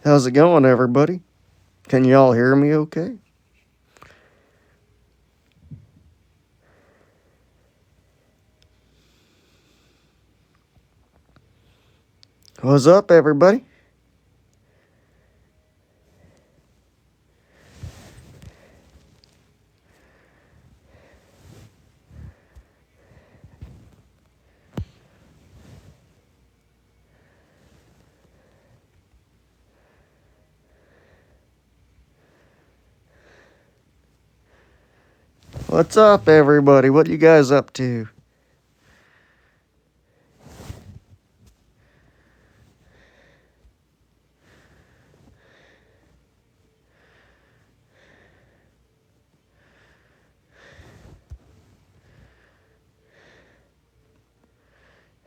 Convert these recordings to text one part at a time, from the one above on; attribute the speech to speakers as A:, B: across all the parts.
A: How's it going, everybody? Can you all hear me okay? What's up, everybody? What's up, everybody? What you guys up to?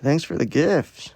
A: Thanks for the gifts.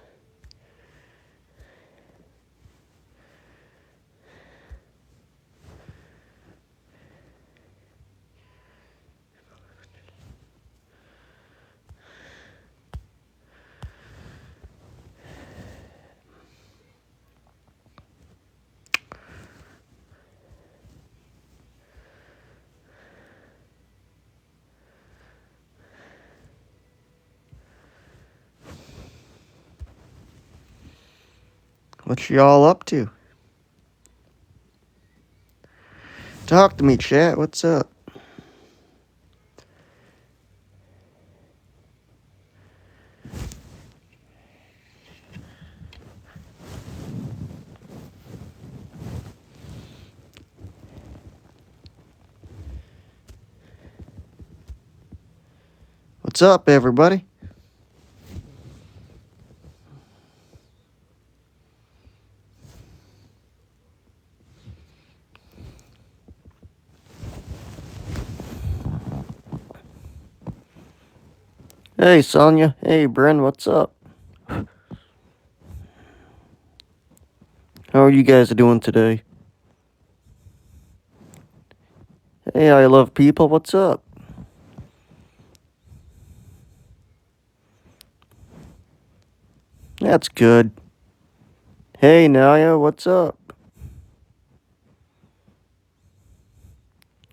A: What y'all up to? Talk to me, chat. What's up? What's up, everybody? Hey, Sonia. Hey, Bren. What's up? How are you guys doing today? Hey, I love people. What's up? That's good. Hey, Naya. What's up?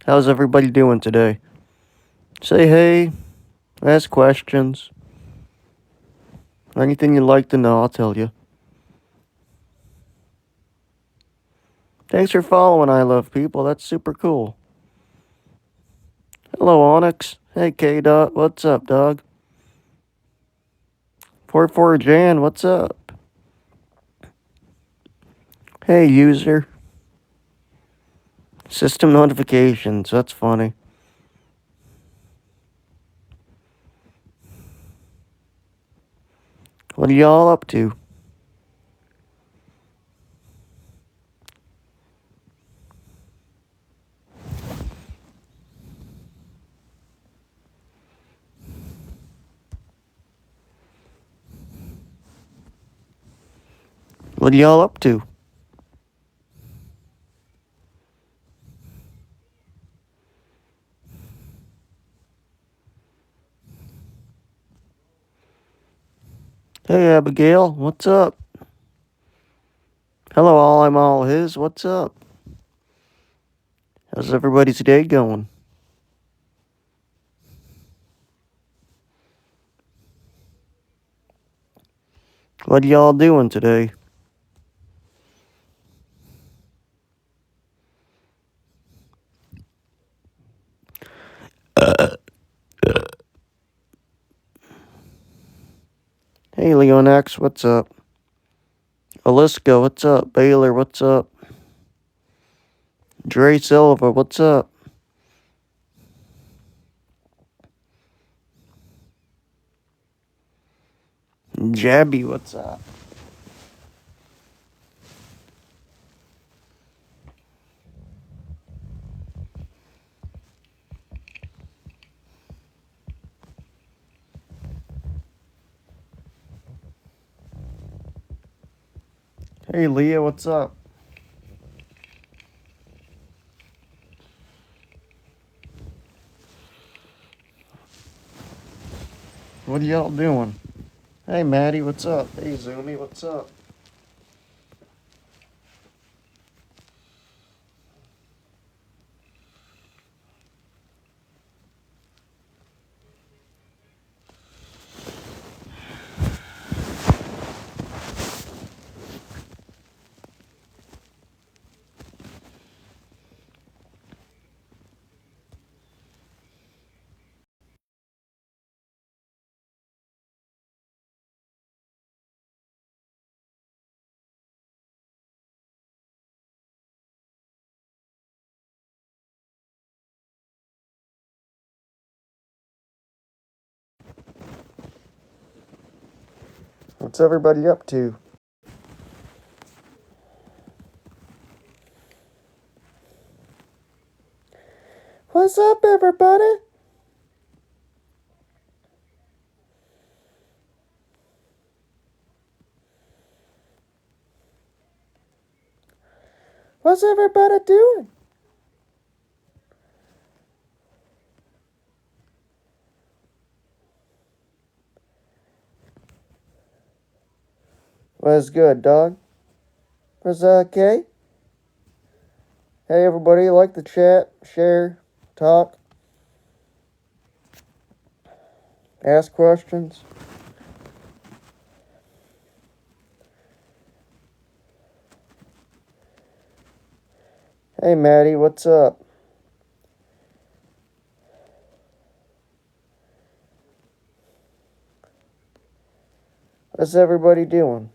A: How's everybody doing today? Say hey. Ask questions. Anything you'd like to know, I'll tell you. Thanks for following, I Love People. That's super cool. Hello, Onyx. Hey, K Dot. What's up, dog? 44 Jan. What's up? Hey, user. System notifications. That's funny. What are y'all up to? What are y'all up to? Hey, Abigail. What's up? Hello, all. I'm all his. What's up? How's everybody's day going? What are y'all doing today? Hey, Leon X. What's up? Aliska. What's up? Baylor. What's up? Dre Silva. What's up? Jabby. What's up? Hey, Leah. What's up? What are y'all doing? Hey, Maddie, what's up? Hey, Zoomy, what's up? What's everybody up to? What's up, everybody? What's everybody doing? What's good, dog? What's okay? Hey, everybody, like the chat, share, talk, ask questions. Hey, Maddie, what's up? What's everybody doing?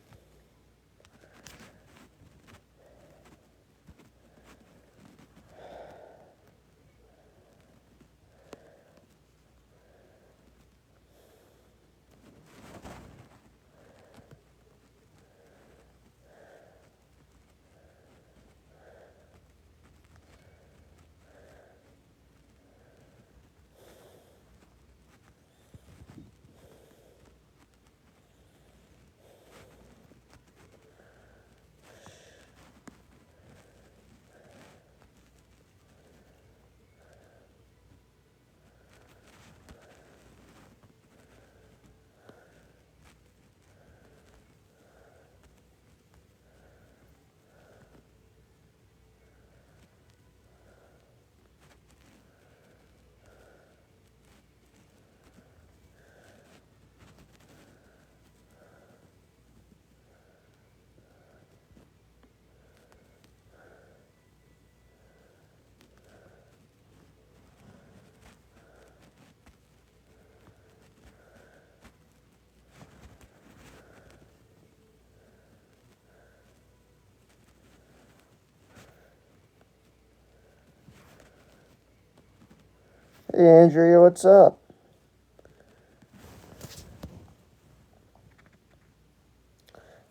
A: Hey, Andrea, what's up?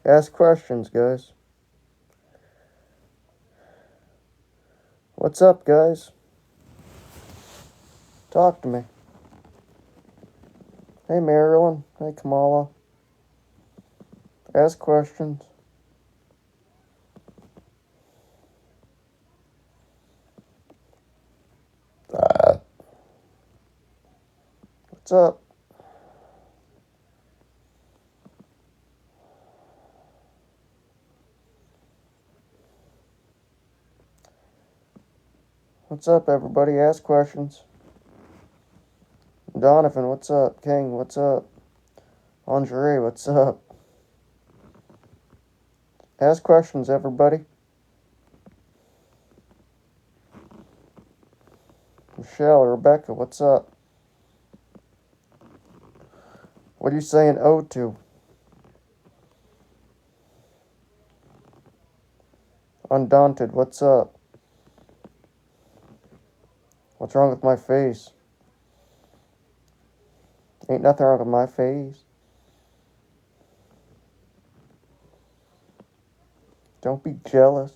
A: Ask questions, guys. What's up, guys? Talk to me. Hey, Marilyn. Hey, Kamala. Ask questions. What's up? What's up, everybody? Ask questions. Donovan, what's up? King, what's up? Andre, what's up? Ask questions, everybody. Michelle, Rebecca, what's up? What are you saying oh to? Undaunted, what's up? What's wrong with my face? Ain't nothing wrong with my face. Don't be jealous.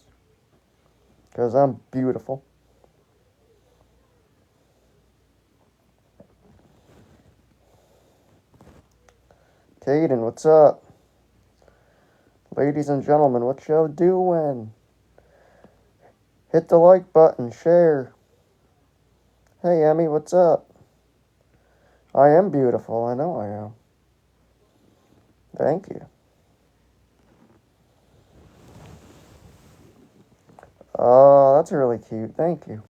A: Because I'm beautiful. Caden, what's up? Ladies and gentlemen, what y'all doing? Hit the like button, share. Hey, Emmy, what's up? I am beautiful, I know I am. Thank you. Oh, that's really cute, thank you.